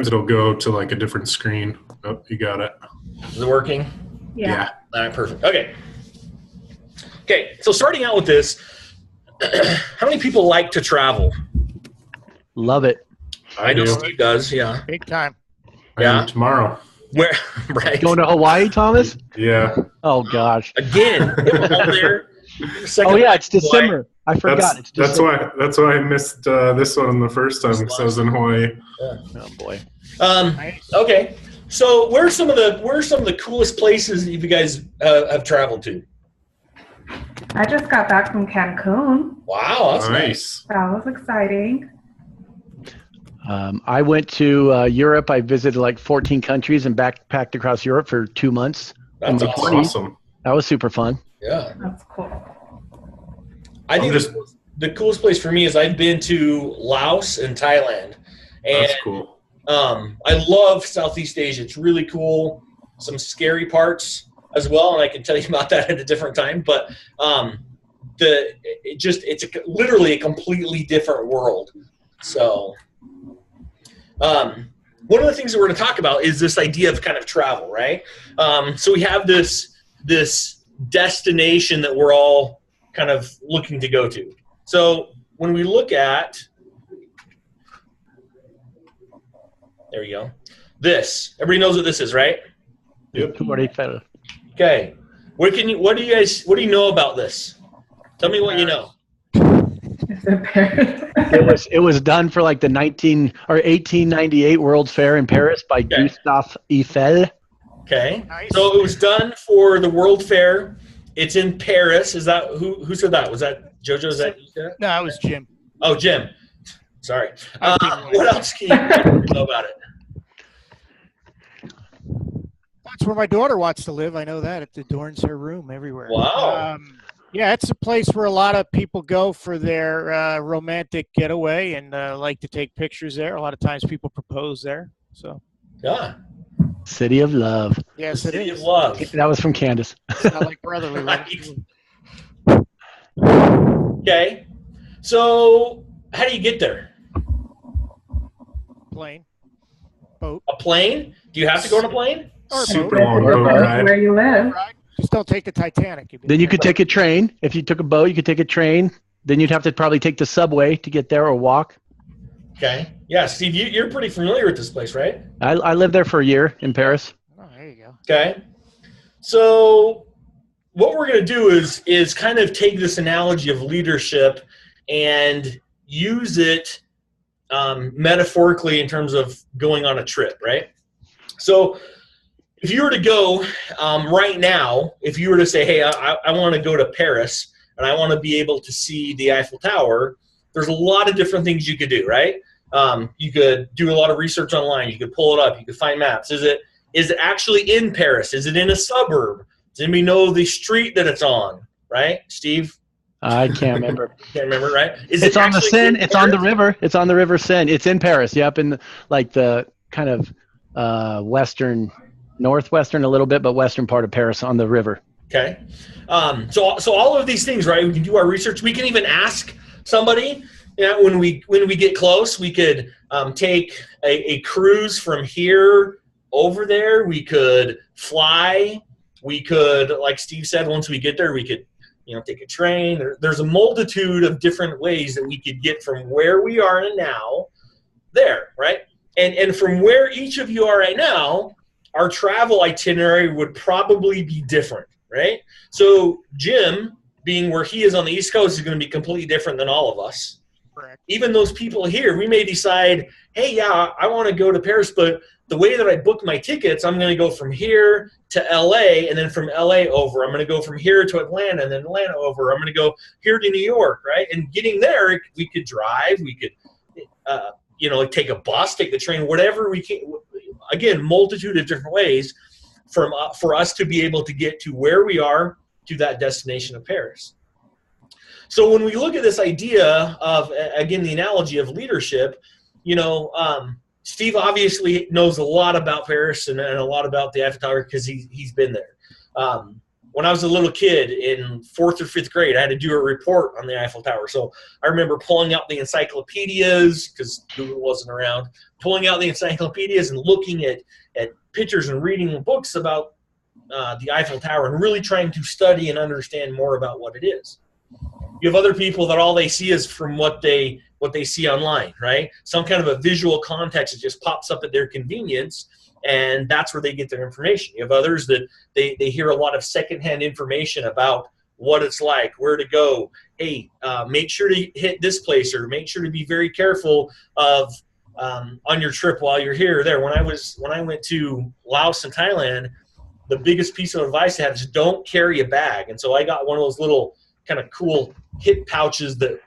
it'll go to like a different screen. Oh, you got it. Is it working? Yeah. All right, perfect. Okay. Okay, so starting out with this, how many people like to travel? Love it. I know do. Steve does, yeah. Big time. Yeah. Tomorrow. Where, right. Going to Hawaii, Thomas? Yeah. Oh, gosh. Again, it was all there. Oh, yeah, it's December. I forgot. It's That's December. why I missed this one the first time because I was in Hawaii. Oh, boy. Okay, so where are some of the coolest places that you guys have traveled to? I just got back from Cancun. Wow, that's nice. That was exciting. I went to Europe. I visited like 14 countries and backpacked across Europe for 2 months. That's That's awesome. That was super fun. Yeah. That's cool. I think the coolest place for me is I've been to Laos and Thailand. And That's cool. I love Southeast Asia. It's really cool. Some scary parts as well, and I can tell you about that at a different time. But it's literally a completely different world. So one of the things that we're going to talk about is this idea of kind of travel, right? So we have this destination that we're all kind of looking to go to. So when we look at, there you go. This, everybody knows what this is, right? Yep. Okay. What do you know about this? Tell me what you know. Is it Paris? It was done for like the 1898 World's Fair in Paris by Gustave Eiffel. Okay. Nice. So it was done for the World Fair. It's in Paris. Is that who said that? Was that JoJo? Is that you said? No, it was Jim. Oh, Jim. Sorry. What else can you know about it? That's where my daughter wants to live. I know that. It adorns her room everywhere. Wow. Yeah, it's a place where a lot of people go for their romantic getaway and like to take pictures there. A lot of times people propose there. So. Yeah. City of Love. Yes, City it of is. Love. That was from Candace. It's not like brotherly. Right. Okay. So how do you get there? Plane. Boat. A plane? Do you have to go on a plane? Or a Super boat. long boat ride. Where you live. Right. Just don't take the Titanic. Then you could take a train. If you took a boat, you could take a train. Then you'd have to probably take the subway to get there or walk. Okay. Yeah, Steve, you're pretty familiar with this place, right? I lived there for a year in Paris. Oh, there you go. Okay. So what we're going to do is kind of take this analogy of leadership and use it metaphorically in terms of going on a trip, right? So if you were to go right now, if you were to say, hey, I want to go to Paris and I want to be able to see the Eiffel Tower, there's a lot of different things you could do, right? You could do a lot of research online. You could pull it up. You could find maps. Is it actually in Paris? Is it in a suburb? Does anybody know the street that it's on, right? Steve? I can't remember. Can't remember, right? It's on the Seine. It's on the river. It's on the river Seine. It's in Paris. Yep, in the kind of northwestern a little bit, but western part of Paris on the river. Okay. So all of these things, right? We can do our research. We can even ask somebody. When we get close, we could take a cruise from here over there. We could fly. We could, like Steve said, once we get there, we could take a train. There's a multitude of different ways that we could get from where we are now there, right? And from where each of you are right now, our travel itinerary would probably be different, right? So Jim, being where he is on the East Coast, is going to be completely different than all of us. Correct. Even those people here, we may decide, hey, yeah, I want to go to Paris, but the way that I booked my tickets, I'm going to go from here to LA and then from LA over. I'm going to go from here to Atlanta and then Atlanta over. I'm going to go here to New York, right? And getting there, we could drive, we could, take a bus, take the train, whatever we can. Again, multitude of different ways for us to be able to get to where we are to that destination of Paris. So when we look at this idea of, again, the analogy of leadership, Steve obviously knows a lot about Paris and a lot about the Eiffel Tower because he's been there. when I was a little kid in 4th or 5th grade, I had to do a report on the Eiffel Tower. So I remember pulling out the encyclopedias, because Google wasn't around, pulling out the encyclopedias and looking at pictures and reading books about the Eiffel Tower and really trying to study and understand more about what it is. You have other people that all they see is from what they see online, right? Some kind of a visual context that just pops up at their convenience, and that's where they get their information. You have others that they hear a lot of secondhand information about what it's like, where to go. Hey, make sure to hit this place, or make sure to be very careful of on your trip while you're here or there. When I went to Laos and Thailand, the biggest piece of advice I had is don't carry a bag. And so I got one of those little kind of cool hip pouches that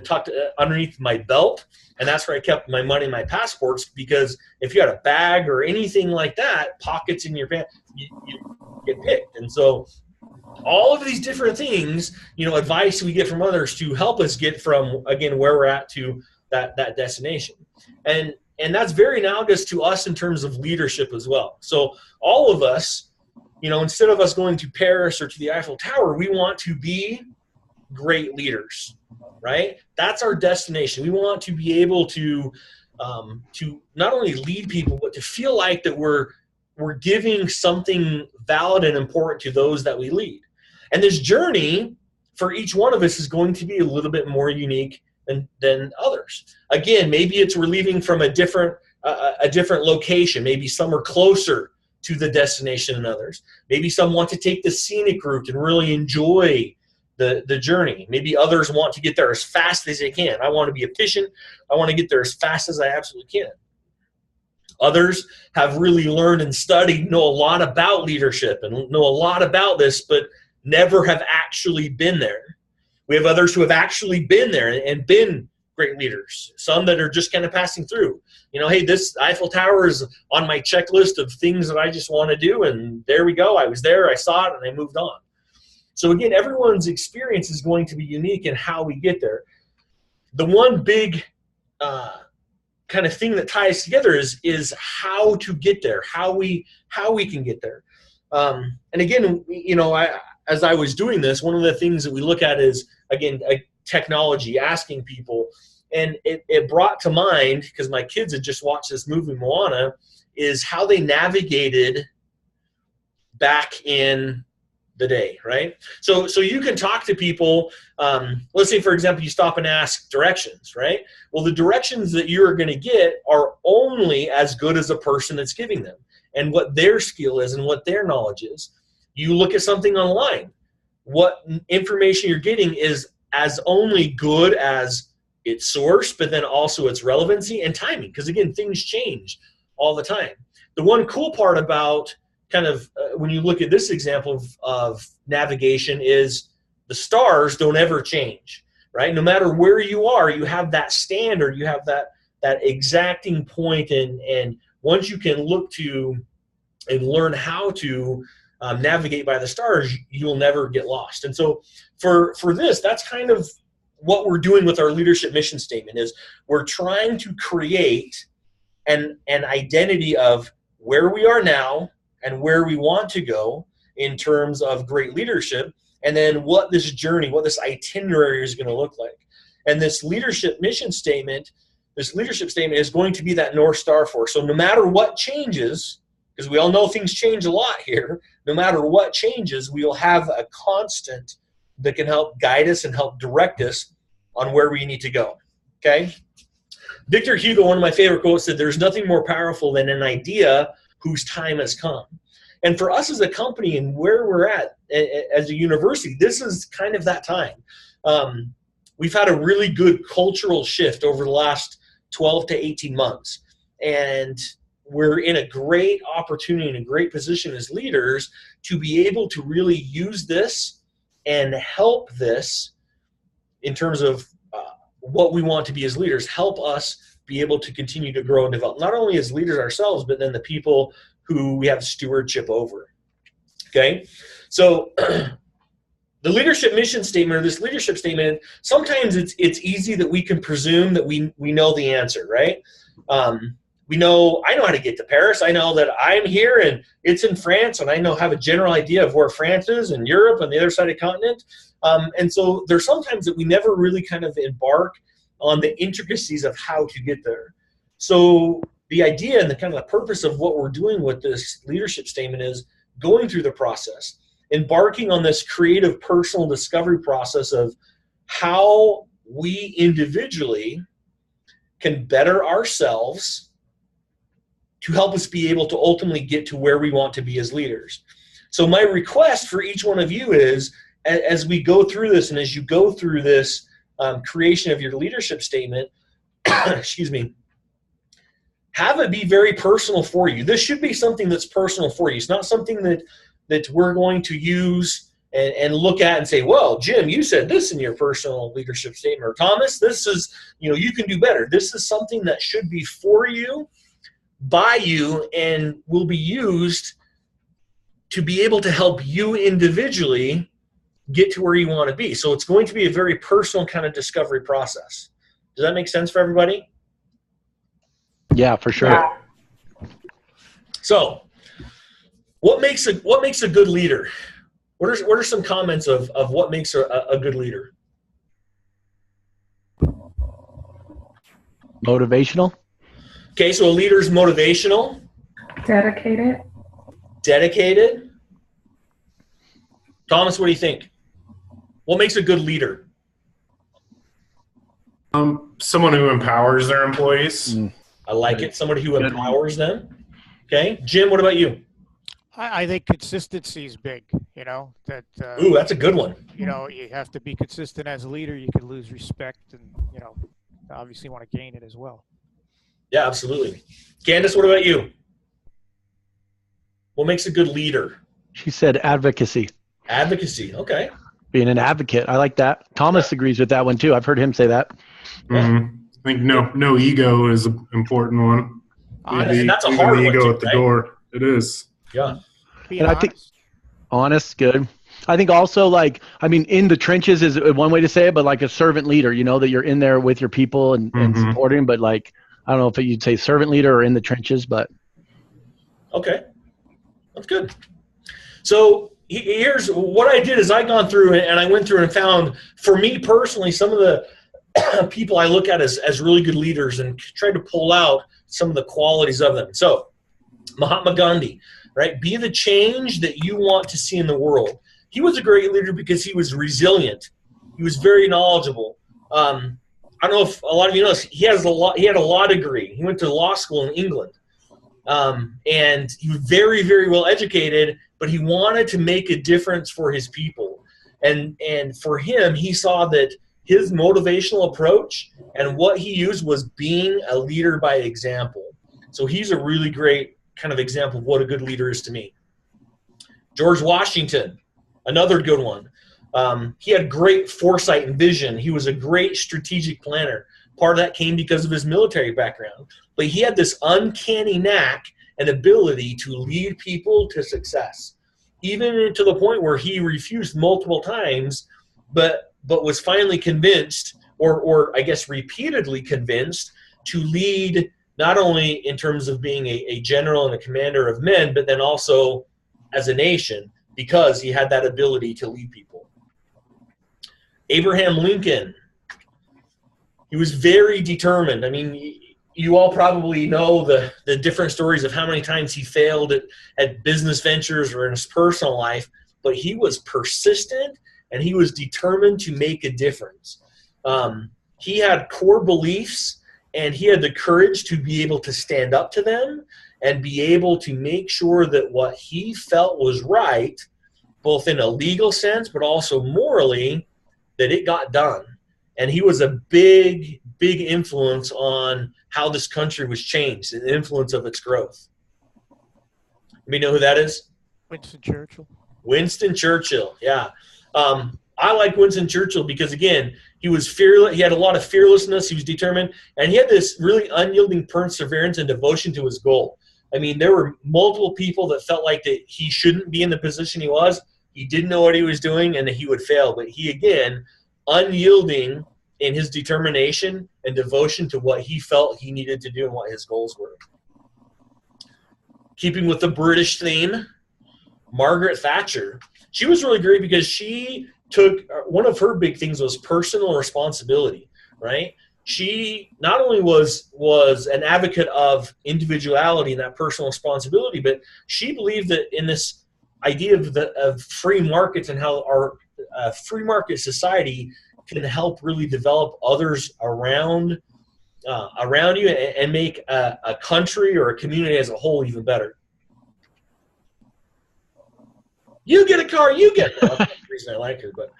tucked underneath my belt, and that's where I kept my money and my passports, because if you had a bag or anything like that, pockets in your pants, you get picked. And so all of these different things, advice we get from others to help us get from, again, where we're at to that destination. And that's very analogous to us in terms of leadership as well. So all of us, instead of us going to Paris or to the Eiffel Tower, we want to be great leaders, right? That's our destination. We want to be able to not only lead people, but to feel like that we're giving something valid and important to those that we lead. And this journey for each one of us is going to be a little bit more unique than others. Again, maybe we're leaving from a different location. Maybe some are closer to the destination than others. Maybe some want to take the scenic route and really enjoy the journey. Maybe others want to get there as fast as they can. I want to be efficient. I want to get there as fast as I absolutely can. Others have really learned and studied, know a lot about leadership and know a lot about this, but never have actually been there. We have others who have actually been there and been great leaders. Some that are just kind of passing through. Hey, this Eiffel Tower is on my checklist of things that I just want to do, and there we go. I was there, I saw it, and I moved on. So again, everyone's experience is going to be unique in how we get there. The one big kind of thing that ties together is how to get there, how we can get there. And again, as I was doing this, one of the things that we look at is, again, technology, asking people. And it brought to mind, because my kids had just watched this movie, Moana, is how they navigated back in the day, right? So you can talk to people. Let's say, for example, you stop and ask directions, right? Well, the directions that you're going to get are only as good as the person that's giving them and what their skill is and what their knowledge is. You look at something online. What information you're getting is as only good as its source, but then also its relevancy and timing, because again, things change all the time. The one cool part about kind of when you look at this example of navigation is the stars don't ever change, right? No matter where you are, you have that standard, you have that exacting point, and once you can look to and learn how to navigate by the stars, you'll never get lost. And so for this, that's kind of what we're doing with our leadership mission statement, is we're trying to create an identity of where we are now and where we want to go in terms of great leadership, and then what this journey, what this itinerary is going to look like. And this leadership mission statement, this leadership statement is going to be that North Star for us. So no matter what changes, because we all know things change a lot here, no matter what changes, we'll have a constant that can help guide us and help direct us on where we need to go, okay? Victor Hugo, one of my favorite quotes, said, "There's nothing more powerful than an idea whose time has come." And for us as a company and where we're at as a university, this is kind of that time. We've had a really good cultural shift over the last 12 to 18 months. And we're in a great opportunity and a great position as leaders to be able to really use this and help this in terms of what we want to be as leaders, help us be able to continue to grow and develop, not only as leaders ourselves, but then the people who we have stewardship over. Okay? So the leadership mission statement, or this leadership statement, sometimes it's easy that we can presume that we know the answer, right? I know how to get to Paris. I know that I'm here and it's in France, and I have a general idea of where France is and Europe and the other side of the continent. And so there's sometimes that we never really kind of embark on the intricacies of how to get there. So the idea and the kind of the purpose of what we're doing with this leadership statement is going through the process, embarking on this creative personal discovery process of how we individually can better ourselves to help us be able to ultimately get to where we want to be as leaders. So my request for each one of you is, as we go through this and as you go through this creation of your leadership statement, excuse me, have it be very personal for you. This should be something that's personal for you. It's not something that we're going to use and look at and say, well, Jim, you said this in your personal leadership statement, or Thomas, this is, you can do better. This is something that should be for you, by you, and will be used to be able to help you individually get to where you want to be. So it's going to be a very personal kind of discovery process. Does that make sense for everybody? Yeah, for sure. Yeah. So what makes a good leader? What are some comments of what makes a good leader? Motivational. Okay, so a leader is motivational. Dedicated. Thomas, what do you think? What makes a good leader? Someone who empowers their employees. I like it. Somebody who empowers them. Okay. Jim, what about you? I think consistency is big, that, Ooh, that's a good one. you have to be consistent as a leader. You could lose respect and, obviously want to gain it as well. Yeah, absolutely. Candace, what about you? What makes a good leader? She said advocacy. Advocacy. Okay. Being an advocate. I like that. Thomas agrees with that one too. I've heard him say that. Mm-hmm. I think no ego is an important one. And that's a Leaving hard the one ego too, at the right? door. It is. Yeah. Being And I think honest, good. I think also in the trenches is one way to say it, but like a servant leader, that you're in there with your people and supporting, but I don't know if you'd say servant leader or in the trenches, but. Okay. That's good. So here's what I did is I gone through and I went through and found, for me personally, some of the people I look at as really good leaders and tried to pull out some of the qualities of them. So Mahatma Gandhi, right? Be the change that you want to see in the world. He was a great leader because he was resilient. He was very knowledgeable. I don't know if a lot of you know this. He had a law degree. He went to law school in England. And he was very, very well educated, but he wanted to make a difference for his people. And for him, he saw that his motivational approach and what he used was being a leader by example. So he's a really great kind of example of what a good leader is to me. George Washington, another good one. He had great foresight and vision. He was a great strategic planner. Part of that came because of his military background. But he had this uncanny knack and ability to lead people to success, even to the point where he refused multiple times, but was finally convinced, or I guess repeatedly convinced, to lead not only in terms of being a general and a commander of men, but then also as a nation, because he had that ability to lead people. Abraham Lincoln, he was very determined. I mean, you all probably know the different stories of how many times he failed at business ventures or in his personal life, but he was persistent and he was determined to make a difference. He had core beliefs and he had the courage to be able to stand up to them and be able to make sure that what he felt was right, both in a legal sense, but also morally, that it got done. And he was a big, big influence on how this country was changed and the influence of its growth. Anybody know who that is? Winston Churchill. Winston Churchill, yeah. I like Winston Churchill because, again, he was fearless. He had a lot of fearlessness. He was determined. And he had this really unyielding perseverance and devotion to his goal. I mean, there were multiple people that felt like that he shouldn't be in the position he was. He didn't know what he was doing and that he would fail. But he, again, unyielding in his determination and devotion to what he felt he needed to do and what his goals were. keeping with the British theme, Margaret Thatcher. She was really great because she took one of her big things was personal responsibility, right? She not only was an advocate of individuality and that personal responsibility, but she believed that in this idea of free markets and how our free market society can help really develop others around you and make a country or a community as a whole even better. You get a car, you get one. That's the reason I like her. But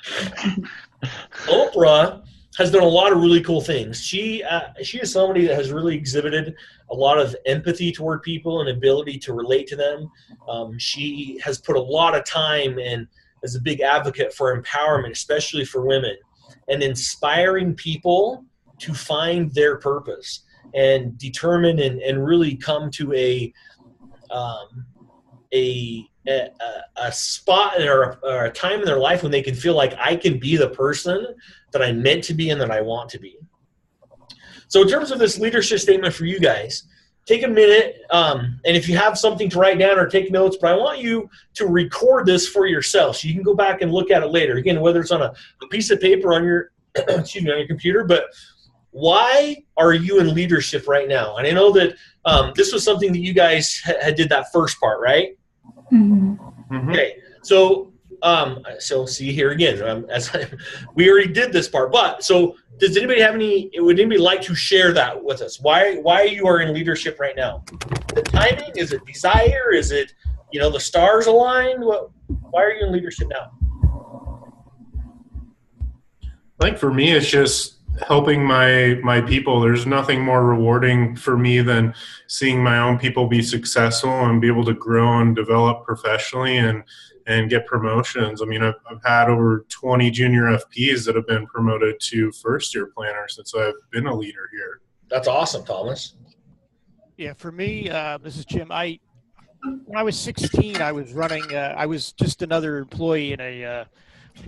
Oprah has done a lot of really cool things. She is somebody that has really exhibited a lot of empathy toward people and ability to relate to them. She has put a lot of time in as a big advocate for empowerment, especially for women, and inspiring people to find their purpose and determine and really come to a spot or a time in their life when they can feel like I can be the person that I'm meant to be and that I want to be. So in terms of this leadership statement for you guys, take a minute, and if you have something to write down or take notes, but I want you to record this for yourself so you can go back and look at it later. Again, whether it's on a piece of paper on your excuse me, on your computer, but why are you in leadership right now? And I know that this was something that you guys had did that first part, right? Mm-hmm. Okay, so see here again, we already did this part, but so does anybody have would anybody like to share that with us? Why you are in leadership right now? The timing, is it desire? Is it, the stars aligned? Why are you in leadership now? I think for me, it's just helping my people. There's nothing more rewarding for me than seeing my own people be successful and be able to grow and develop professionally and get promotions. I mean, I've had over 20 junior FPs that have been promoted to first-year planners since I've been a leader here. That's awesome, Thomas. Yeah, for me, this is Jim. When I was 16, I was running. I was just another employee in a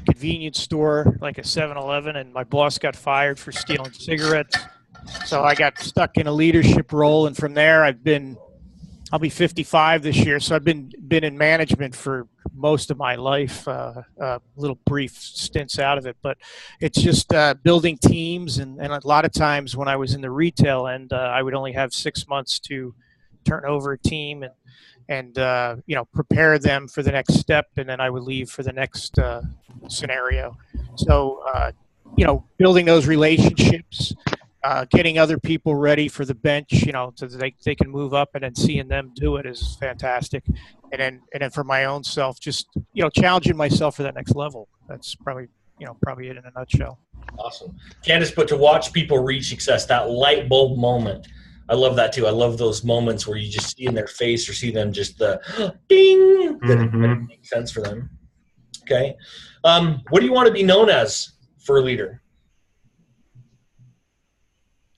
convenience store, like a 7-Eleven, and my boss got fired for stealing cigarettes. So I got stuck in a leadership role, and from there, I'll be 55 this year. So I've been in management for most of my life. Little brief stints out of it, but it's just building teams, and a lot of times when I was in the retail end, I would only have 6 months to turn over a team and prepare them for the next step, and then I would leave for the next scenario. So building those relationships, getting other people ready for the bench, so that they can move up, and then seeing them do it is fantastic. And then for my own self, just challenging myself for that next level. That's probably it in a nutshell. Awesome. Candace, but to watch people reach success, that light bulb moment, I love that too. I love those moments where you just see in their face or see them just the ding that makes sense for them. Okay. What do you want to be known as for a leader?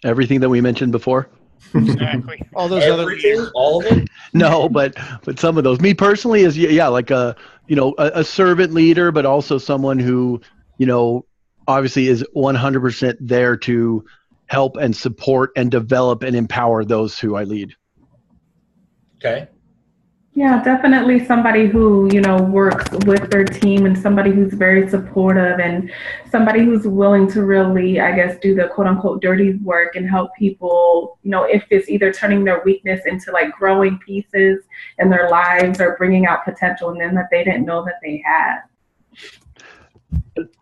Everything that we mentioned before. Exactly. All those Everything, other all of it? No, but some of those. Me personally is like a servant leader, but also someone who, obviously is 100% there to help and support and develop and empower those who I lead. Okay. Yeah, definitely somebody who, works with their team, and somebody who's very supportive, and somebody who's willing to really, I guess, do the quote unquote dirty work and help people, if it's either turning their weakness into like growing pieces in their lives or bringing out potential in them that they didn't know that they had.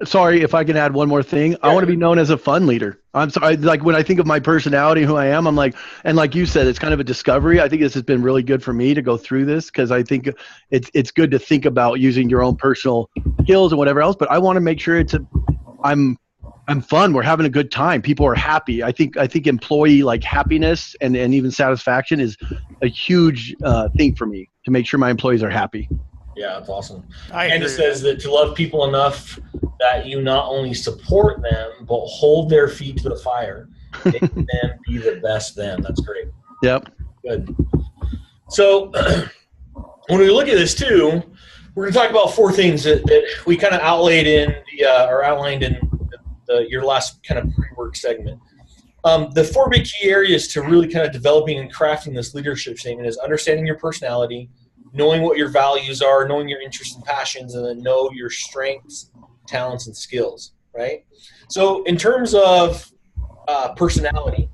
Sorry, if I can add one more thing. I want to be known as a fun leader. I'm sorry, like when I think of my personality, who I am, I'm like, and like you said, it's kind of a discovery. I think this has been really good for me to go through this, because I think it's good to think about using your own personal skills and whatever else. But I want to make sure I'm fun. We're having a good time. People are happy. I think employee like happiness and even satisfaction is a huge thing for me, to make sure my employees are happy. Yeah, that's awesome. And it says that to love people enough that you not only support them, but hold their feet to the fire. Make them be the best them. That's great. Yep. Good. So when we look at this too, we're going to talk about 4 things that we kind of outlined in your last kind of pre-work segment. the four big key areas to really kind of developing and crafting this leadership statement is understanding your personality, knowing what your values are, knowing your interests and passions, and then know your strengths, talents, and skills, right? So in terms of personality,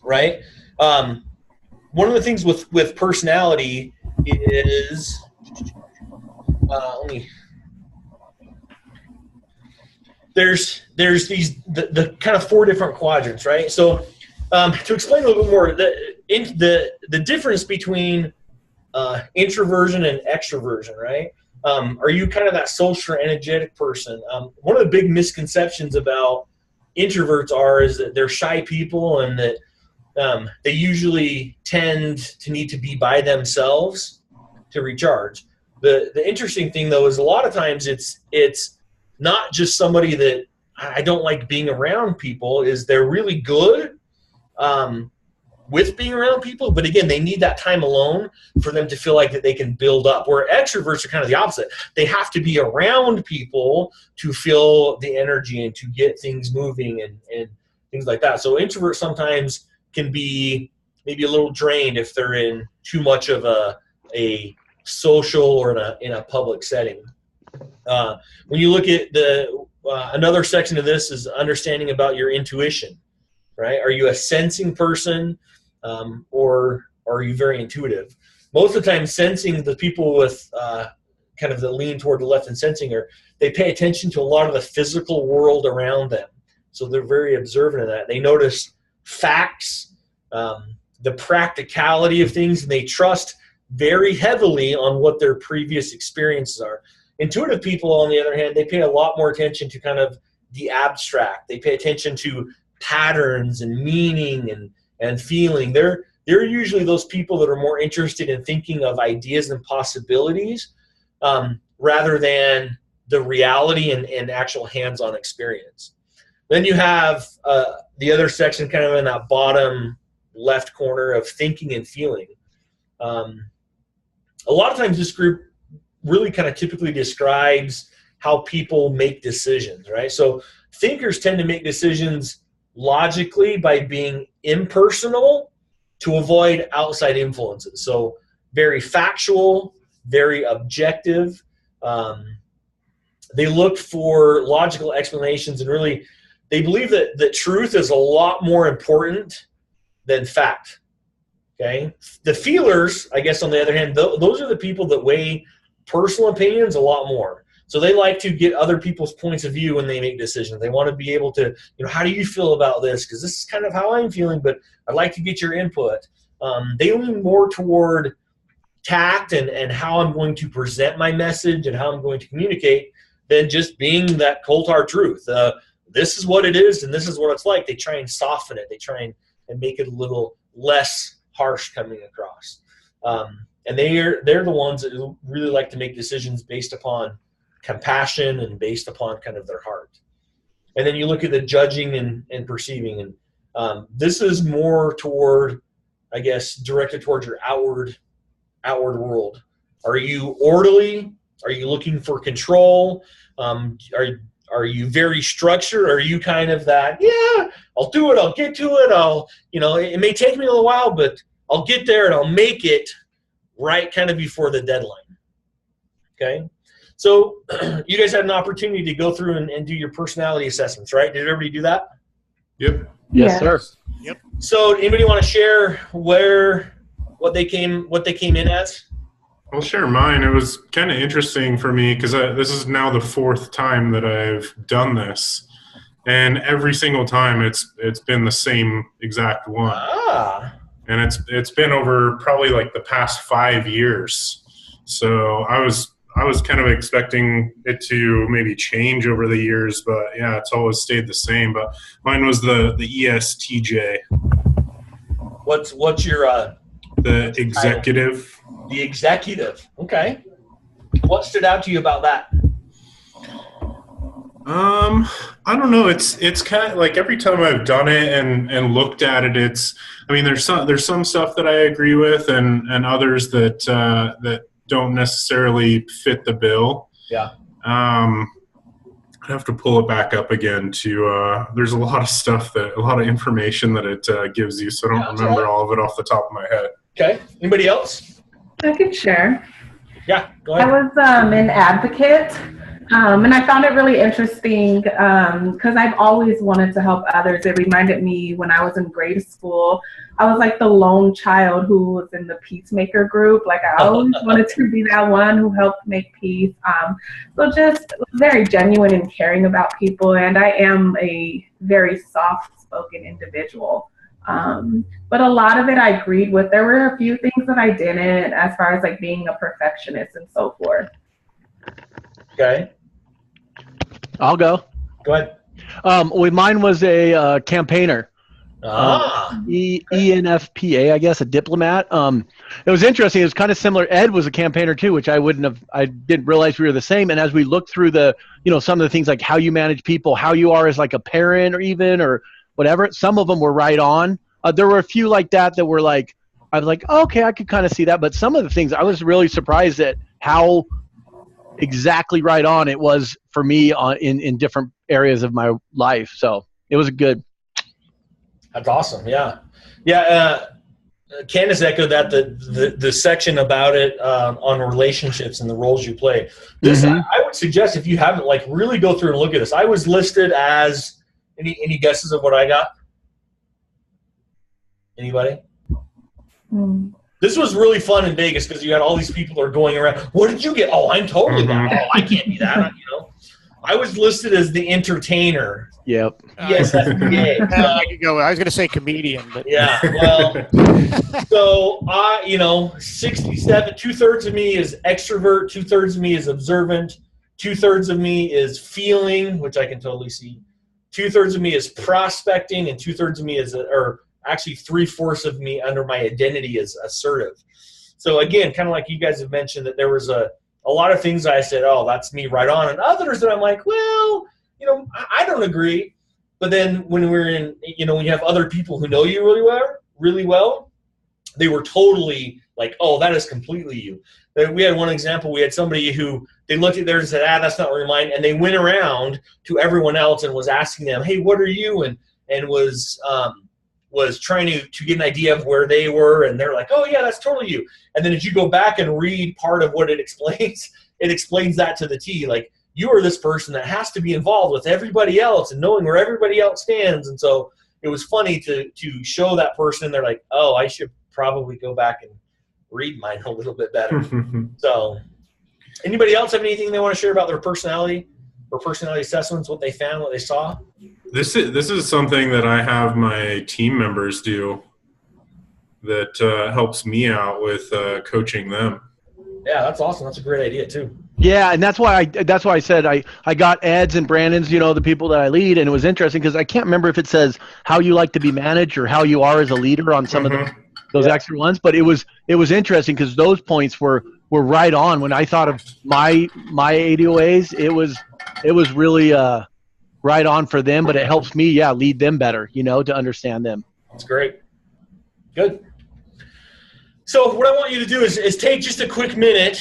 right? One of the things with personality is, there's the kind of four different quadrants, right? So to explain a little bit more, the difference between introversion and extroversion, right? Are you kind of that social or energetic person? One of the big misconceptions about introverts is that they're shy people and that they usually tend to need to be by themselves to recharge. The interesting thing, though, is a lot of times it's not just somebody that I don't like being around people, is they're really good with being around people, but again, they need that time alone for them to feel like that they can build up. Where extroverts are kind of the opposite. They have to be around people to feel the energy and to get things moving and things like that. So introverts sometimes can be maybe a little drained if they're in too much of a social or in a public setting. When you look at another section of this is understanding about your intuition, right? Are you a sensing person, or are you very intuitive? Most of the time, sensing, the people with kind of the lean toward the left and sensing, they pay attention to a lot of the physical world around them. So they're very observant of that. They notice facts, the practicality of things, and they trust very heavily on what their previous experiences are. Intuitive people, on the other hand, they pay a lot more attention to kind of the abstract. They pay attention to patterns and meaning and feeling. They're usually those people that are more interested in thinking of ideas and possibilities rather than the reality and actual hands-on experience. Then you have the other section kind of in that bottom left corner of thinking and feeling. A lot of times this group really kind of typically describes how people make decisions, right? So thinkers tend to make decisions logically by being impersonal to avoid outside influences. So very factual, very objective. They look for logical explanations, and really they believe that truth is a lot more important than fact. Okay, the feelers, I guess, on the other hand, those are the people that weigh personal opinions a lot more. So they like to get other people's points of view when they make decisions. They want to be able to, how do you feel about this? Because this is kind of how I'm feeling, but I'd like to get your input. They lean more toward tact and how I'm going to present my message and how I'm going to communicate than just being that cold hard truth. This is what it is and this is what it's like. They try and soften it. They try and make it a little less harsh coming across. And they're the ones that really like to make decisions based upon compassion and based upon kind of their heart. And then you look at the judging and perceiving, and this is more toward, I guess, directed towards your outward world. Are you orderly? Are you looking for control? Are you very structured? Are you kind of that, yeah, I'll do it, I'll get to it, it may take me a little while, but I'll get there and I'll make it right kind of before the deadline. Okay? So you guys had an opportunity to go through and do your personality assessments, right? Did everybody do that? Yep. Yes, sir. Yep. So anybody want to share what they came in as? I'll share mine. It was kind of interesting for me because this is now the fourth time that I've done this, and every single time it's been the same exact one. And it's been over probably like the past 5 years. So I was kind of expecting it to maybe change over the years, but yeah, it's always stayed the same. But mine was the ESTJ. What's your the executive? The executive. Okay. What stood out to you about that? I don't know. It's kind of like every time I've done it and looked at it, there's some stuff that I agree with and others that don't necessarily fit the bill. Yeah. I have to pull it back up again there's a lot of information that it gives you, so I don't remember all of it off the top of my head. Okay. Anybody else? I can share. Yeah, go ahead. I was an advocate, and I found it really interesting because I've always wanted to help others. It reminded me when I was in grade school, I was like the lone child who was in the peacemaker group. Like I always wanted to be that one who helped make peace. So just very genuine and caring about people, and I am a very soft-spoken individual. But a lot of it I agreed with. There were a few things that I didn't, as far as like being a perfectionist and so forth. Okay. I'll go. Go ahead. Well, mine was a campaigner. ENFPA, I guess, a diplomat. It was interesting. It was kind of similar. Ed was a campaigner too, which I didn't realize we were the same. And as we looked through some of the things like how you manage people, how you are as like a parent or whatever, some of them were right on. There were a few like that were like, I was like, oh, okay, I could kind of see that. But some of the things I was really surprised at how exactly right on it was for me in different areas of my life. So it was good. That's awesome. Yeah. Yeah. Candace echoed that the section about it on relationships and the roles you play. This I would suggest if you haven't really go through and look at this. I was listed as any guesses of what I got? Anybody? This was really fun in Vegas because you had all these people that are going around. What did you get? Oh, I'm totally that. Oh, I can't be that. I was listed as the entertainer. Yep. Yes, that's gay. I could go. I was going to say comedian, but yeah. Well, so 67. 2/3 of me is extrovert. 2/3 of me is observant. 2/3 of me is feeling, which I can totally see. 2/3 of me is prospecting, and 2/3 of me is, or actually 3/4 of me under my identity is assertive. So again, kind of like you guys have mentioned that there was a lot of things I said, oh, that's me right on. And others that I'm like, well, I don't agree. But then when we're in, when you have other people who know you really well, they were totally like, oh, that is completely you. We had one example. We had somebody who they looked at theirs and said, that's not really mine. And they went around to everyone else and was asking them, hey, what are you? And was trying to get an idea of where they were, and they're like, oh yeah, that's totally you. And then as you go back and read part of what it explains that to the T, like you are this person that has to be involved with everybody else and knowing where everybody else stands. And so it was funny to show that person, and they're like, oh, I should probably go back and read mine a little bit better. So anybody else have anything they want to share about their personality or personality assessments, what they found, what they saw? This is something that I have my team members do that helps me out with coaching them. Yeah, that's awesome. That's a great idea too. Yeah, and that's why I said I got Ed's and Brandon's, the people that I lead, and it was interesting because I can't remember if it says how you like to be managed or how you are as a leader on some of those extra ones, but it was interesting because those points were right on. When I thought of my ADOAs, it was really right on for them, but it helps me, lead them better, to understand them. That's great. Good. So what I want you to do is take just a quick minute,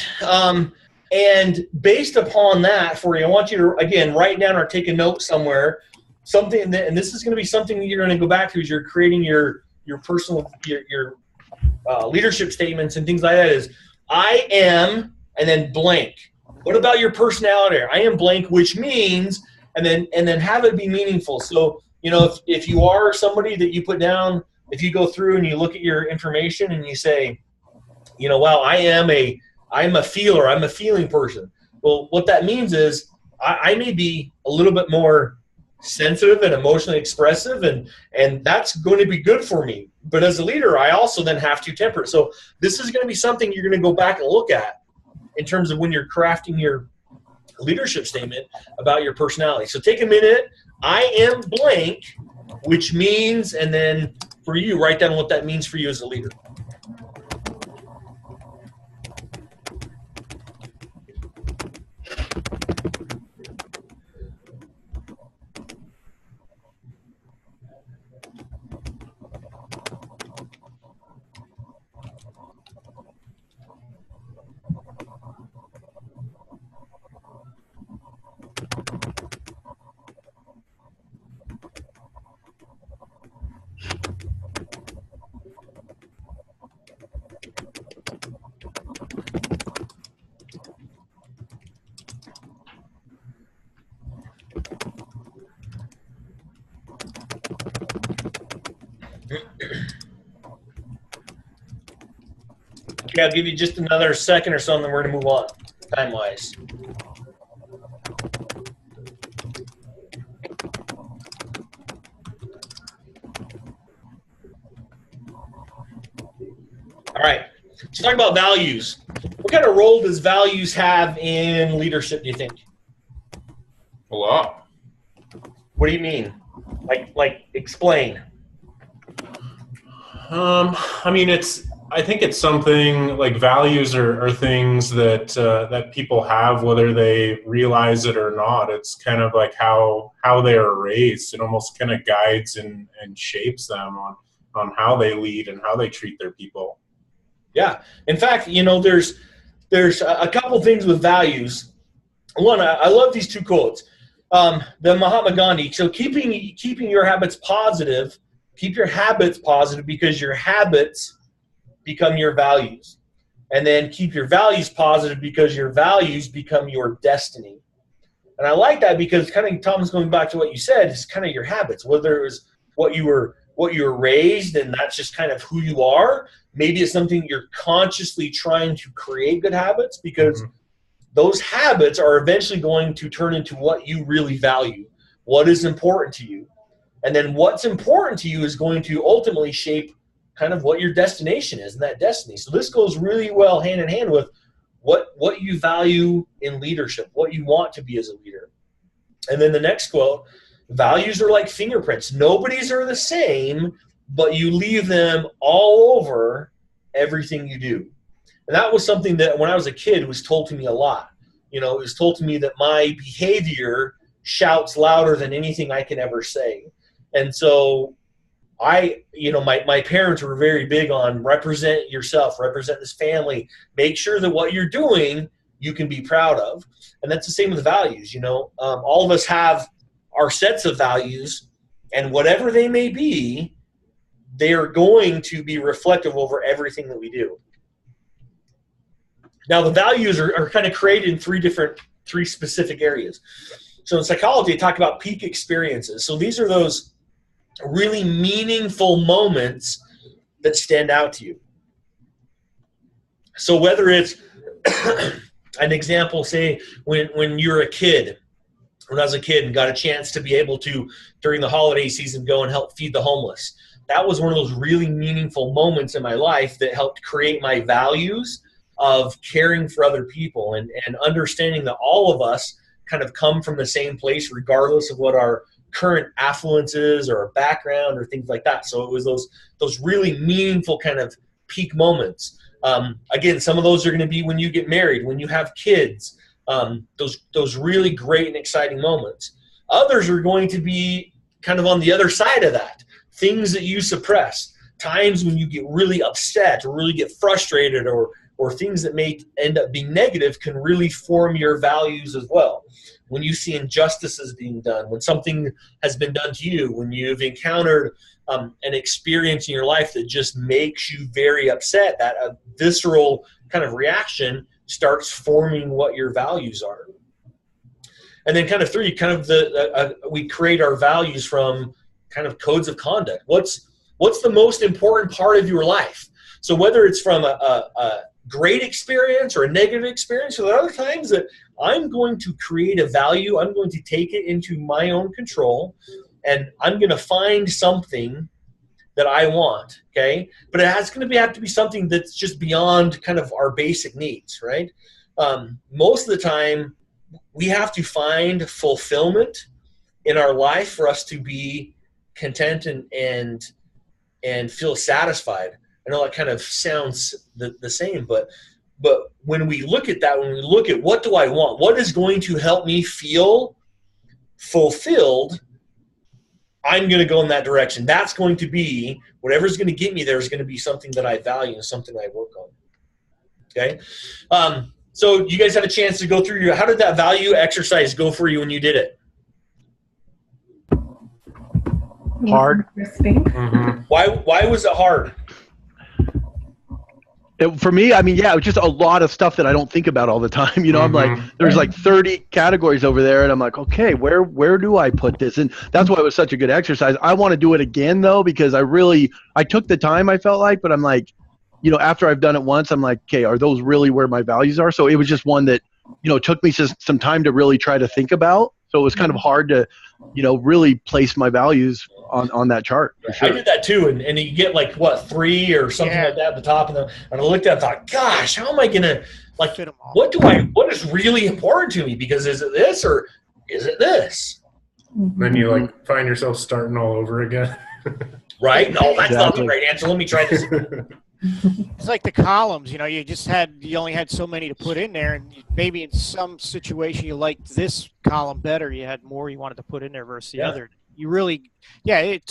and based upon that for you, I want you to, again, write down or take a note somewhere, something that, and this is going to be something that you're going to go back to as you're creating your personal, your leadership statements and things like that is, I am, and then blank. What about your personality? I am blank, which means, and then have it be meaningful. So, if you are somebody that you put down, if you go through and you look at your information and you say, wow, I'm a feeler, I'm a feeling person. Well, what that means is I may be a little bit more sensitive and emotionally expressive, and that's going to be good for me. But as a leader, I also then have to temper it. So this is going to be something you're going to go back and look at in terms of when you're crafting your leadership statement about your personality. So take a minute. I am blank, which means, and then for you, write down what that means for you as a leader. Okay, I'll give you just another second or so, and then we're going to move on, time-wise. All right. So talk about values. What kind of role does values have in leadership, do you think? A lot. What do you mean? Like explain. I mean, I think it's something like values are things that that people have, whether they realize it or not. It's kind of like how they are raised. It almost kind of guides and shapes them on how they lead and how they treat their people. Yeah. In fact, there's a couple things with values. One, I love these two quotes. The Mahatma Gandhi. So keeping your habits positive. Keep your habits positive because your habits become your values. And then keep your values positive because your values become your destiny. And I like that because kind of, Thomas, going back to what you said, it's kind of your habits, whether it was what you were raised and that's just kind of who you are. Maybe it's something you're consciously trying to create good habits because those habits are eventually going to turn into what you really value, what is important to you. And then what's important to you is going to ultimately shape kind of what your destination is and that destiny. So this goes really well hand in hand with what you value in leadership, what you want to be as a leader. And then the next quote, values are like fingerprints. Nobody's are the same, but you leave them all over everything you do. And that was something that when I was a kid was told to me a lot. It was told to me that my behavior shouts louder than anything I can ever say. And so my parents were very big on represent yourself, represent this family, make sure that what you're doing, you can be proud of. And that's the same with values. All of us have our sets of values, and whatever they may be, they are going to be reflective over everything that we do. Now, the values are kind of created in three specific areas. So in psychology, they talk about peak experiences. So these are those really meaningful moments that stand out to you. So whether it's an example, say when you're a kid, when I was a kid and got a chance to be able to, during the holiday season, go and help feed the homeless. That was one of those really meaningful moments in my life that helped create my values of caring for other people and understanding that all of us kind of come from the same place regardless of what our current affluence is or our background or things like that. So it was those really meaningful kind of peak moments. Again, some of those are going to be when you get married, when you have kids, those really great and exciting moments. Others are going to be kind of on the other side of that, things that you suppress, times when you get really upset or really get frustrated or things that may end up being negative can really form your values as well. When you see injustices being done, when something has been done to you, when you've encountered an experience in your life that just makes you very upset, that a visceral kind of reaction starts forming what your values are. And then kind of three, kind of we create our values from kind of codes of conduct. What's the most important part of your life? So whether it's from a great experience or a negative experience, so there are other times that I'm going to create a value, I'm going to take it into my own control, and I'm going to find something that I want, okay? But it's going to have to be something that's just beyond kind of our basic needs, right? Most of the time, we have to find fulfillment in our life for us to be content and feel satisfied. I know that kind of sounds the same, but when we look at that, when we look at what do I want, what is going to help me feel fulfilled, I'm going to go in that direction. That's going to be, whatever's going to get me there is going to be something that I value and something I work on. Okay? So you guys have a chance to go through how did that value exercise go for you when you did it? Hard. Mm-hmm. Why was it hard? For me, I mean, yeah, it was just a lot of stuff that I don't think about all the time. I'm like, there's like 30 categories over there, and I'm like, okay, where do I put this? And that's why it was such a good exercise. I want to do it again, though, because I took the time, I felt like, but I'm like, after I've done it once, I'm like, okay, are those really where my values are? So it was just one that, took me just some time to really try to think about. So it was kind of hard to, really place my values on that chart. For sure. I did that too. And you get like, what, 3 or something like that at the top. And I looked at it and thought, gosh, how am I going to, like, what is really important to me? Because is it this or is it this? Then you like find yourself starting all over again. Right? No, that's not the right answer. Let me try this. It's like the columns, you only had so many to put in there, and maybe in some situation you liked this column better, you had more you wanted to put in there versus the other. You really, it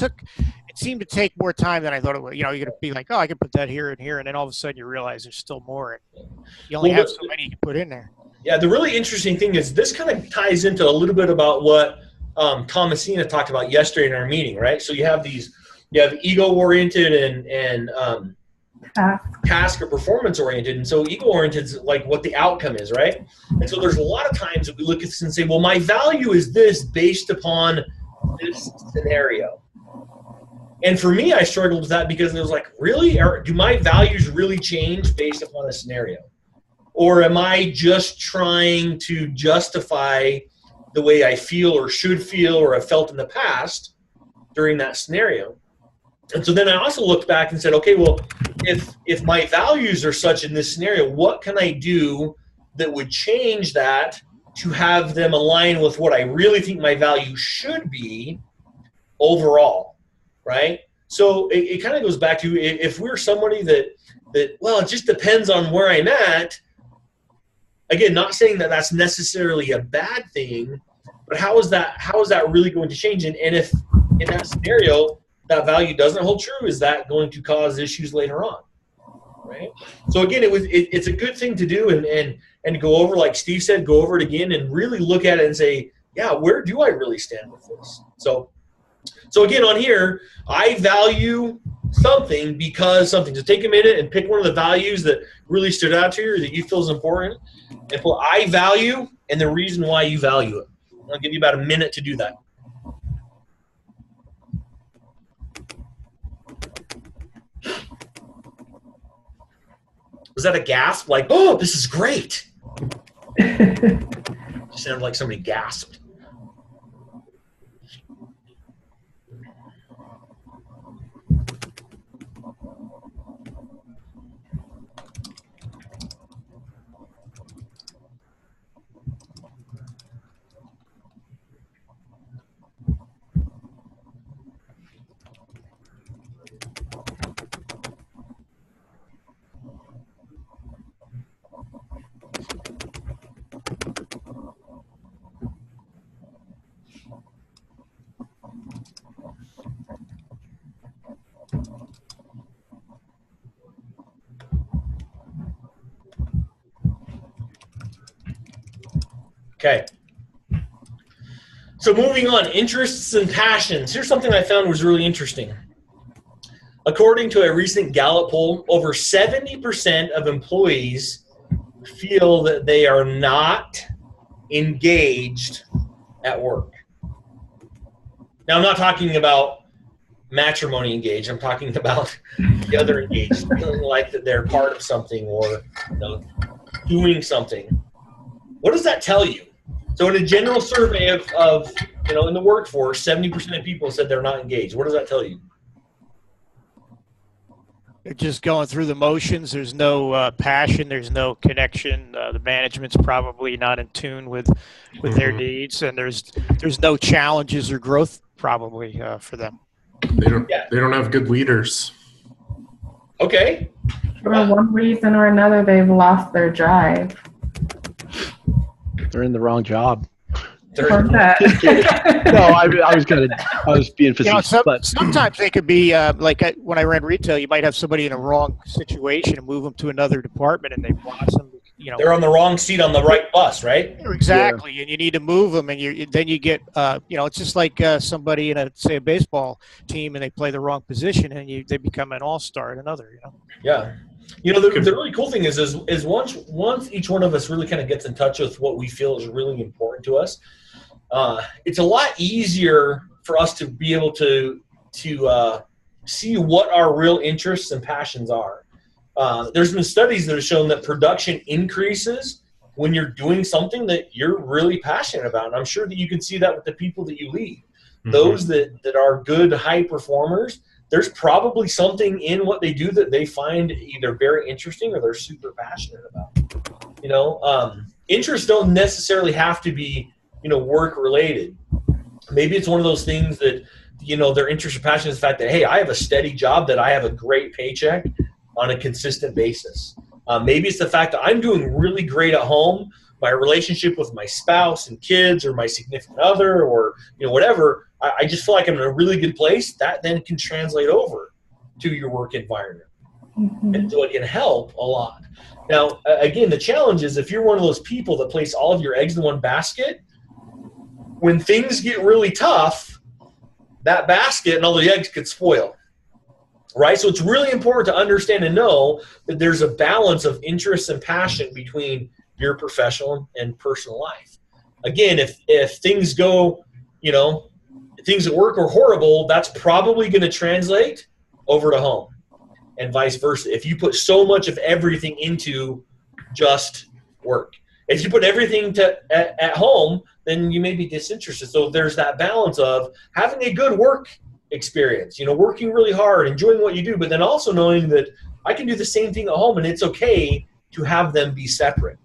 seemed to take more time than I thought it would. You're going to be like, oh, I can put that here and here, and then all of a sudden you realize there's still more. You only have so many you can put in there. Yeah, the really interesting thing is this kind of ties into a little bit about what Thomasina talked about yesterday in our meeting, right? So you have ego-oriented and task or performance-oriented. And so ego-oriented is like what the outcome is, right? And so there's a lot of times that we look at this and say, well, my value is this based upon this scenario. And for me, I struggled with that because it was like, really? Do my values really change based upon a scenario? Or am I just trying to justify the way I feel or should feel or have felt in the past during that scenario? And so then I also looked back and said, okay, well, if my values are such in this scenario, what can I do that would change that to have them align with what I really think my value should be overall, right? So it kind of goes back to if we're somebody that, well, it just depends on where I'm at. Again, not saying that that's necessarily a bad thing, but how is that really going to change? And if in that scenario that value doesn't hold true, is that going to cause issues later on, right? So again, it's a good thing to do and go over, like Steve said, go over it again and really look at it and say, yeah, where do I really stand with this? So again, on here, I value something because something. So take a minute and pick one of the values that really stood out to you or that you feel is important and put I value and the reason why you value it. I'll give you about a minute to do that. Was that a gasp? Like, oh, this is great. It sounded like somebody gasped. Okay. So moving on, interests and passions. Here's something I found was really interesting. According to a recent Gallup poll, over 70% of employees feel that they are not engaged at work. Now, I'm not talking about matrimony engaged. I'm talking about the other engaged, feeling like that they're part of something or doing something. What does that tell you? So in a general survey of in the workforce, 70% of people said they're not engaged. What does that tell you? They're just going through the motions. There's no passion. There's no connection. The management's probably not in tune with their needs, and there's no challenges or growth probably for them. They don't have good leaders. Okay. For one reason or another, they've lost their drive. They're in the wrong job. No, I was being facetious. Sometimes they could be like when I ran retail, you might have somebody in a wrong situation and move them to another department, and they blossom. They're on the wrong seat on the right bus, right? Exactly, yeah. And you need to move them, and then you get it's just like somebody in a baseball team, and they play the wrong position, and they become an all-star in another. Yeah. The really cool thing is once each one of us really kind of gets in touch with what we feel is really important to us, it's a lot easier for us to be able to see what our real interests and passions are. there's been studies that have shown that production increases when you're doing something that you're really passionate about. And I'm sure that you can see that with the people that you lead. Mm-hmm. Those that are good high performers, there's probably something in what they do that they find either very interesting or they're super passionate about. Interests don't necessarily have to be, work related. Maybe it's one of those things that, their interest or passion is the fact that, hey, I have a steady job, that I have a great paycheck on a consistent basis. Maybe it's the fact that I'm doing really great at home, my relationship with my spouse and kids or my significant other or, whatever. I just feel like I'm in a really good place. That then can translate over to your work environment. Mm-hmm. And so it can help a lot. Now, again, the challenge is if you're one of those people that place all of your eggs in one basket, when things get really tough, that basket and all the eggs could spoil. Right? So it's really important to understand and know that there's a balance of interest and passion between your professional and personal life. Again, if things go, things at work are horrible, that's probably going to translate over to home and vice versa. If you put so much of everything into just work, if you put everything at home, then you may be disinterested. So there's that balance of having a good work experience, working really hard, enjoying what you do, but then also knowing that I can do the same thing at home and it's okay to have them be separate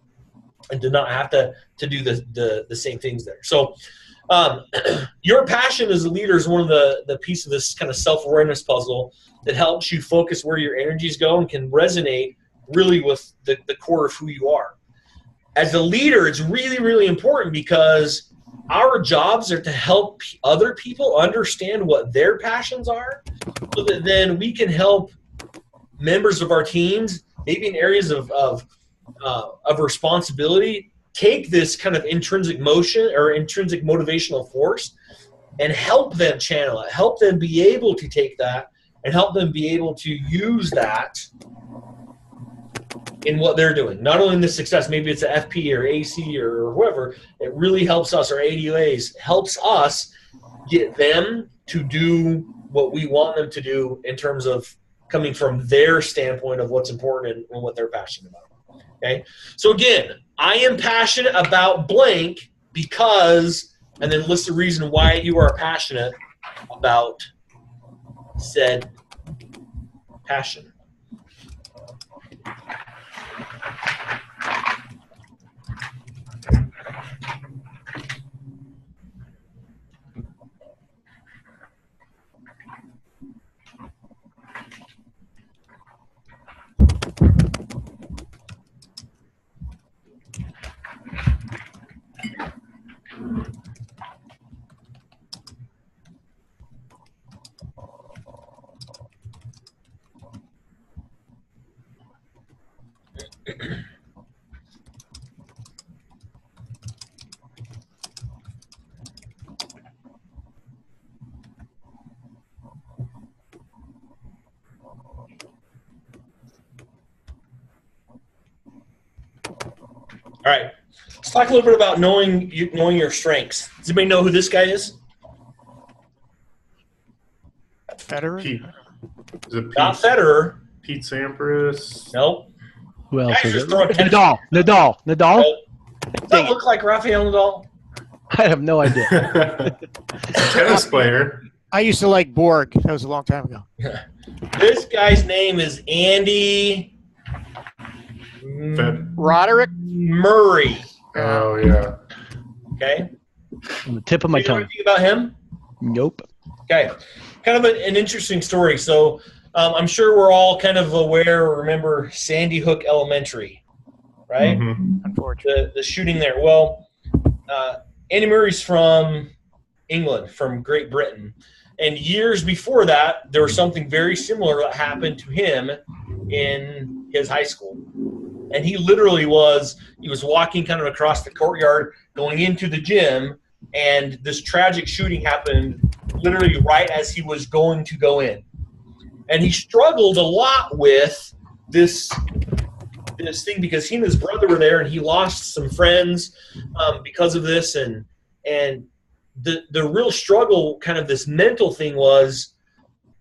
and to not have to do the same things there. So your passion as a leader is one of the piece of this kind of self-awareness puzzle that helps you focus where your energies go and can resonate really with the core of who you are. As a leader, it's really, really important because our jobs are to help other people understand what their passions are so that then we can help members of our teams, maybe in areas of responsibility, take this kind of intrinsic motion or intrinsic motivational force and help them channel it, help them be able to take that and help them be able to use that in what they're doing. Not only in the success, maybe it's a FP or AC or whoever, it really helps us, or ADOAs, helps us get them to do what we want them to do in terms of coming from their standpoint of what's important and what they're passionate about. Okay? So again, I am passionate about blank because, and then list the reason why you are passionate about said passion. All right, let's talk a little bit about knowing your strengths. Does anybody know who this guy is? Federer? Pete. Is it Pete? Not Federer. Pete Sampras. Nope. Who else is it? Nadal. Nadal. Nope. Does that look like Rafael Nadal? I have no idea. Tennis player. I used to like Borg. That was a long time ago. This guy's name is Andy Roderick Murray. Oh, yeah. Okay. On the tip of my you know tongue. anything about him? Nope. Okay. Kind of an interesting story. So I'm sure we're all kind of aware or remember Sandy Hook Elementary, right? Mm-hmm. Unfortunately. The shooting there. Well, Andy Murray's from England, from Great Britain. And years before that, there was something very similar that happened to him in his high school. And he literally was walking kind of across the courtyard going into the gym, and this tragic shooting happened literally right as he was going to go in. And he struggled a lot with this thing because he and his brother were there, and he lost some friends because of this. And the real struggle, kind of this mental thing was,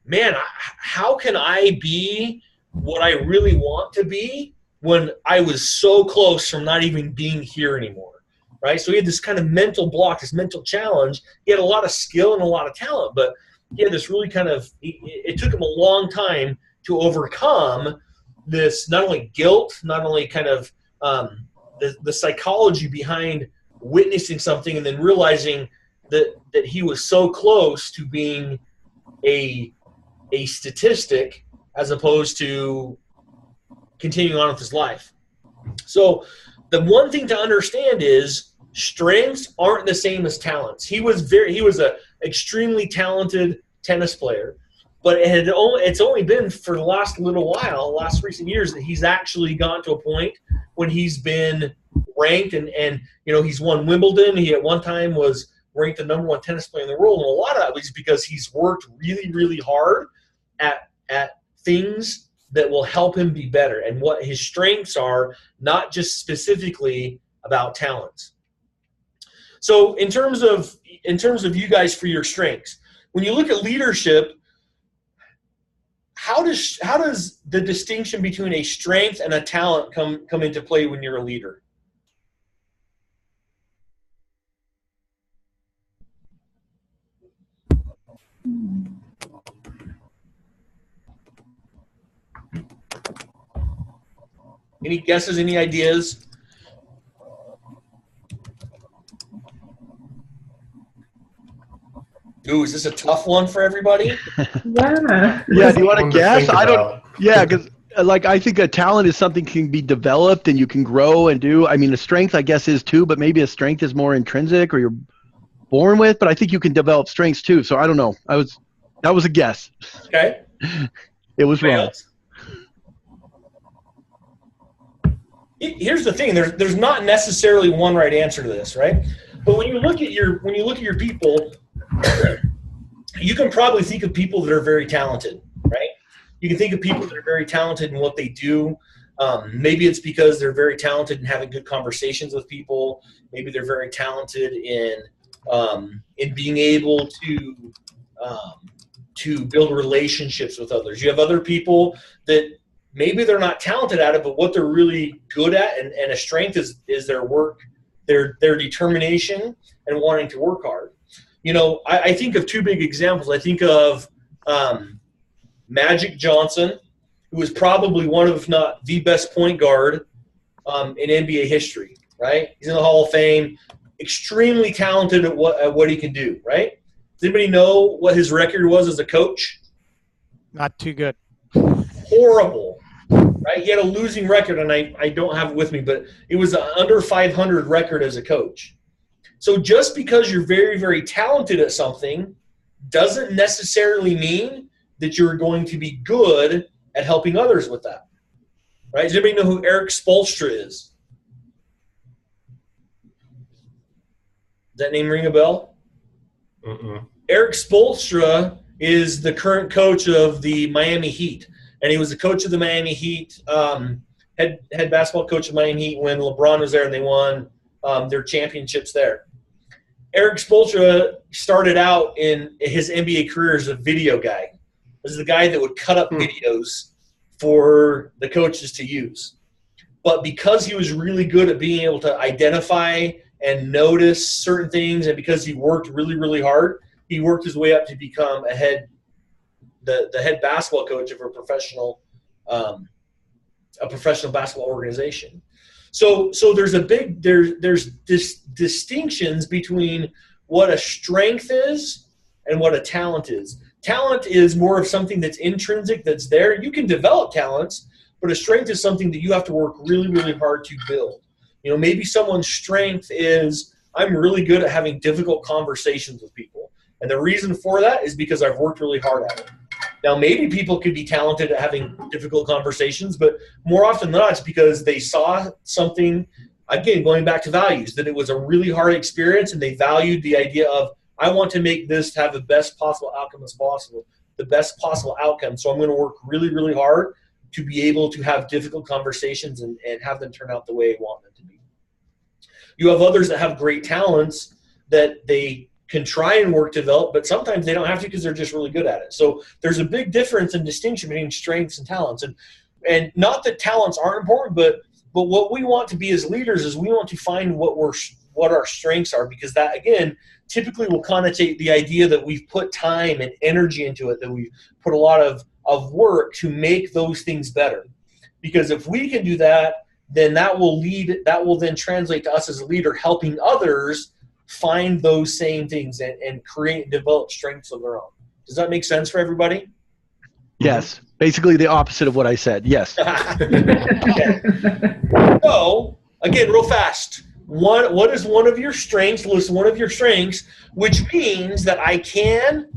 man, how can I be what I really want to be when I was so close from not even being here anymore, right? So he had this kind of mental block, this mental challenge. He had a lot of skill and a lot of talent, but he had this really kind of – it took him a long time to overcome this not only guilt, not only kind of the psychology behind witnessing something and then realizing that he was so close to being a statistic as opposed to continuing on with his life. So the one thing to understand is strengths aren't the same as talents. He was a extremely talented tennis player, but it's only been for the last little while, last recent years, that he's actually gotten to a point when he's been ranked and he's won Wimbledon. He at one time was ranked the #1 tennis player in the world, and a lot of that was because he's worked really, really hard at things that will help him be better and what his strengths are, not just specifically about talents. So in terms of you guys for your strengths, when you look at leadership, how does the distinction between a strength and a talent come into play when you're a leader? Any guesses, any ideas? Ooh, is this a tough one for everybody? Yeah. Yeah, do you want to guess? I don't. About. Yeah, because I think a talent is something can be developed and you can grow and do. I mean, a strength, I guess, is too, but maybe a strength is more intrinsic or you're born with. But I think you can develop strengths too. So I don't know. That was a guess. Okay. It was wrong. Here's the thing: there's not necessarily one right answer to this, right? But when you look at your people, you can probably think of people that are very talented, right? You can think of people that are very talented in what they do. Maybe it's because they're very talented in having good conversations with people. Maybe they're very talented in being able to build relationships with others. You have other people that maybe they're not talented at it, but what they're really good at and a strength is their work, their determination and wanting to work hard. I think of two big examples. I think of Magic Johnson, who is probably one of, if not the best point guard in NBA history, right? He's in the Hall of Fame, extremely talented at what he can do, right? Does anybody know what his record was as a coach? Not too good. Horrible, right? He had a losing record, and I don't have it with me, but it was an under 500 record as a coach. So just because you're very, very talented at something doesn't necessarily mean that you're going to be good at helping others with that, right? Does anybody know who Eric Spoelstra is? Does that name ring a bell? Mm-mm. Eric Spoelstra is the current coach of the Miami Heat, and he was the coach of the Miami Heat, head basketball coach of Miami Heat when LeBron was there and they won their championships there. Eric Spoelstra started out in his NBA career as a video guy. This is the guy that would cut up videos for the coaches to use. But because he was really good at being able to identify and notice certain things, and because he worked really, really hard, he worked his way up to become the head basketball coach of a professional basketball organization. So there's there's distinctions between what a strength is and what a talent is. Talent is more of something that's intrinsic, that's there. You can develop talents, but a strength is something that you have to work really, really hard to build. Maybe someone's strength is, I'm really good at having difficult conversations with people. And the reason for that is because I've worked really hard at it. Now, maybe people could be talented at having difficult conversations, but more often than not, it's because they saw something, again, going back to values, that it was a really hard experience and they valued the idea of, I want to make this have the best possible outcome as possible, the best possible outcome. So I'm going to work really, really hard to be able to have difficult conversations and have them turn out the way I want them to be. You have others that have great talents that they can try and work to develop, but sometimes they don't have to because they're just really good at it. So there's a big difference and distinction between strengths and talents. And and not that talents aren't important, but what we want to be as leaders is we want to find what our strengths are, because that, again, typically will connotate the idea that we've put time and energy into it, that we've put a lot of work to make those things better. Because if we can do that, then that will then translate to us as a leader helping others find those same things and create and develop strengths of their own. Does that make sense for everybody? Yes. Basically the opposite of what I said. Yes. Okay. So, again, real fast. What is one of your strengths? List one of your strengths, which means that I can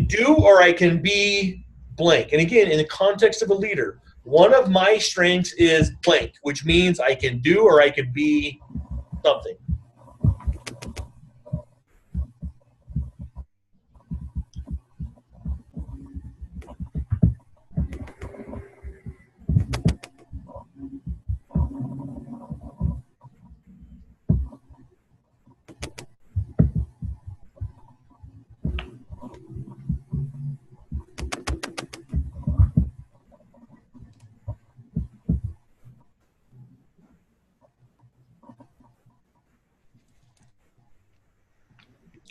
do or I can be blank. And again, in the context of a leader, one of my strengths is blank, which means I can do or I can be something.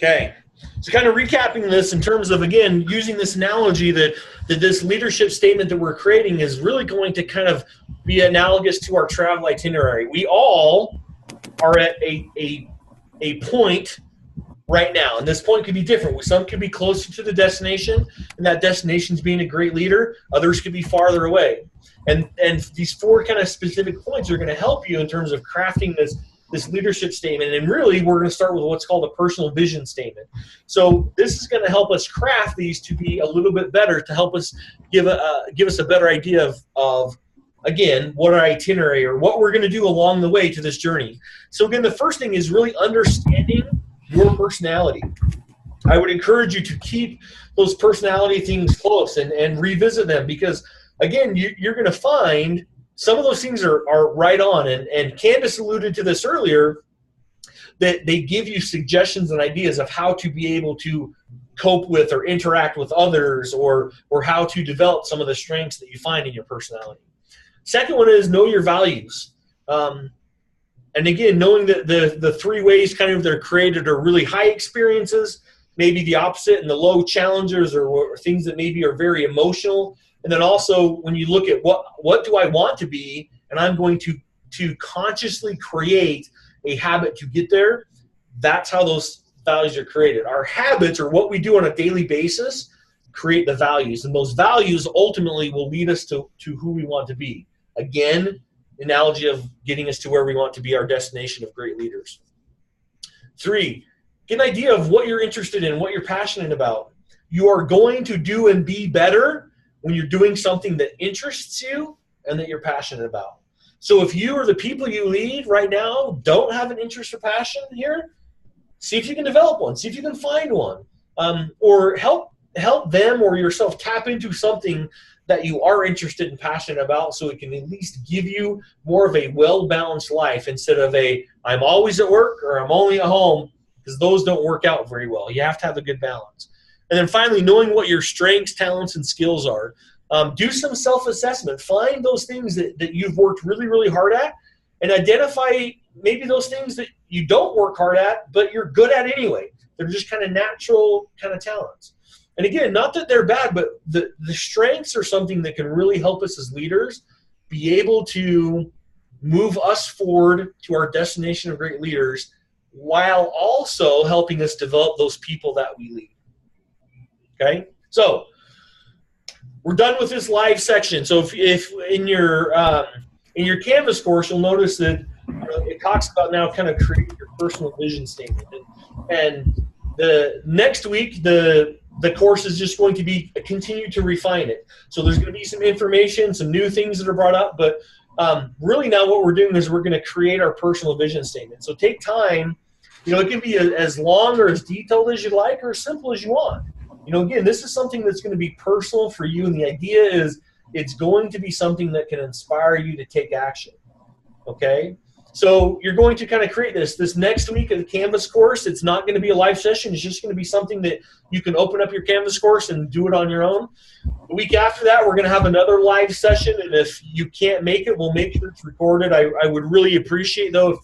Okay, so kind of recapping this in terms of, again, using this analogy that this leadership statement that we're creating is really going to kind of be analogous to our travel itinerary. We all are at a point right now, and this point could be different. Some could be closer to the destination, and that destination is being a great leader. Others could be farther away. And these four kind of specific points are going to help you in terms of crafting this leadership statement. And really, we're going to start with what's called a personal vision statement. So this is going to help us craft these to be a little bit better, to help us give us a better idea of again, what our itinerary or what we're going to do along the way to this journey. So again, the first thing is really understanding your personality. I would encourage you to keep those personality things close and revisit them, because again, you're going to find some of those things are right on, and Candace alluded to this earlier, that they give you suggestions and ideas of how to be able to cope with or interact with others, or how to develop some of the strengths that you find in your personality. Second one is know your values. And again, knowing that the three ways kind of they're created are really high experiences, maybe the opposite, and the low challengers or things that maybe are very emotional. And then also when you look at what do I want to be, and I'm going to consciously create a habit to get there, that's how those values are created. Our habits, or what we do on a daily basis, create the values. And those values ultimately will lead us to who we want to be. Again, analogy of getting us to where we want to be, our destination of great leaders. 3, get an idea of what you're interested in, what you're passionate about. You are going to do and be better when you're doing something that interests you and that you're passionate about. So if you or the people you lead right now don't have an interest or passion here, see if you can develop one. See if you can find one. Or help them or yourself tap into something that you are interested and passionate about, so it can at least give you more of a well-balanced life instead of I'm always at work or I'm only at home, because those don't work out very well. You have to have a good balance. And then finally, knowing what your strengths, talents, and skills are. Do some self-assessment. Find those things that you've worked really, really hard at, and identify maybe those things that you don't work hard at, but you're good at anyway. They're just kind of natural kind of talents. And again, not that they're bad, but the strengths are something that can really help us as leaders be able to move us forward to our destination of great leaders, while also helping us develop those people that we lead. Okay, so we're done with this live section. So if in your Canvas course, you'll notice that it talks about now kind of creating your personal vision statement. And the next week, the course is just going to be continue to refine it. So there's going to be some information, some new things that are brought up, but really now what we're doing is we're going to create our personal vision statement. So take time. It can be as long or as detailed as you like, or as simple as you want. Again, this is something that's going to be personal for you, and the idea is it's going to be something that can inspire you to take action, okay? So you're going to kind of create this next week of the Canvas course. It's not going to be a live session. It's just going to be something that you can open up your Canvas course and do it on your own. The week after that, we're going to have another live session, and if you can't make it, we'll make sure it's recorded. I would really appreciate, though,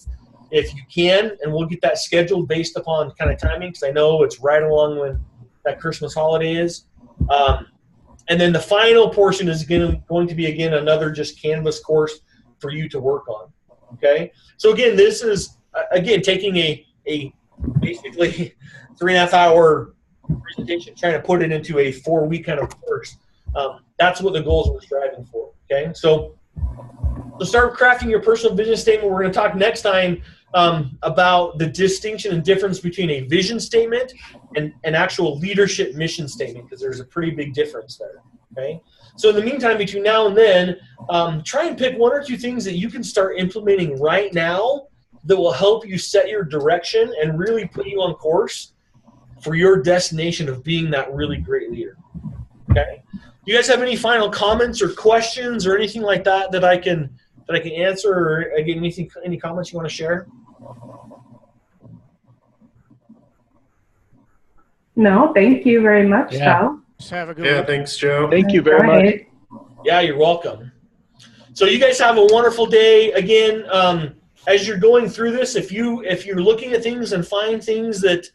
if you can, and we'll get that scheduled based upon kind of timing, because I know it's right along when that Christmas holiday is. And then the final portion is going to be, again, another just Canvas course for you to work on. Okay? So, again, this is, taking a basically 3.5 hour presentation, trying to put it into a 4-week kind of course. That's what the goals we're striving for. Okay? So start crafting your personal vision statement. We're going to talk next time about the distinction and difference between a vision statement and an actual leadership mission statement, because there's a pretty big difference there. Okay. So in the meantime, between now and then, try and pick 1 or 2 things that you can start implementing right now that will help you set your direction and really put you on course for your destination of being that really great leader. Okay. Do you guys have any final comments or questions or anything like that that I can answer, or again, any comments you want to share? No, thank you very much, Yeah. Sal. Just have a good Yeah, one. thanks, Joe. Thank you very much. Yeah, you're welcome. So you guys have a wonderful day. Again, as you're going through this, if you're looking at things and find things that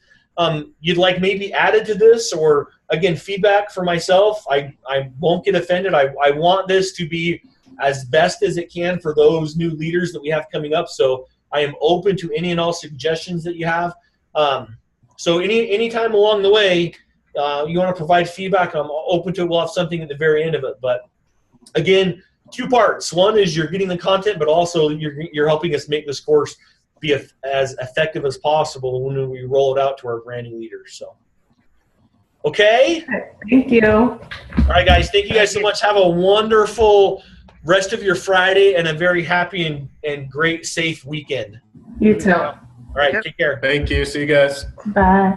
you'd like maybe added to this, or again, feedback for myself, I won't get offended. I want this to be as best as it can for those new leaders that we have coming up. So I am open to any and all suggestions that you have. So any time along the way, you want to provide feedback, I'm open to it. We'll have something at the very end of it. But again, 2 parts. One is you're getting the content, but also you're helping us make this course be as effective as possible when we roll it out to our brand new leaders. So, okay? Thank you. All right, guys. Thank you guys so much. Have a wonderful rest of your Friday and a very happy and great, safe weekend. You too. All right, take care. Thank you. See you guys. Bye.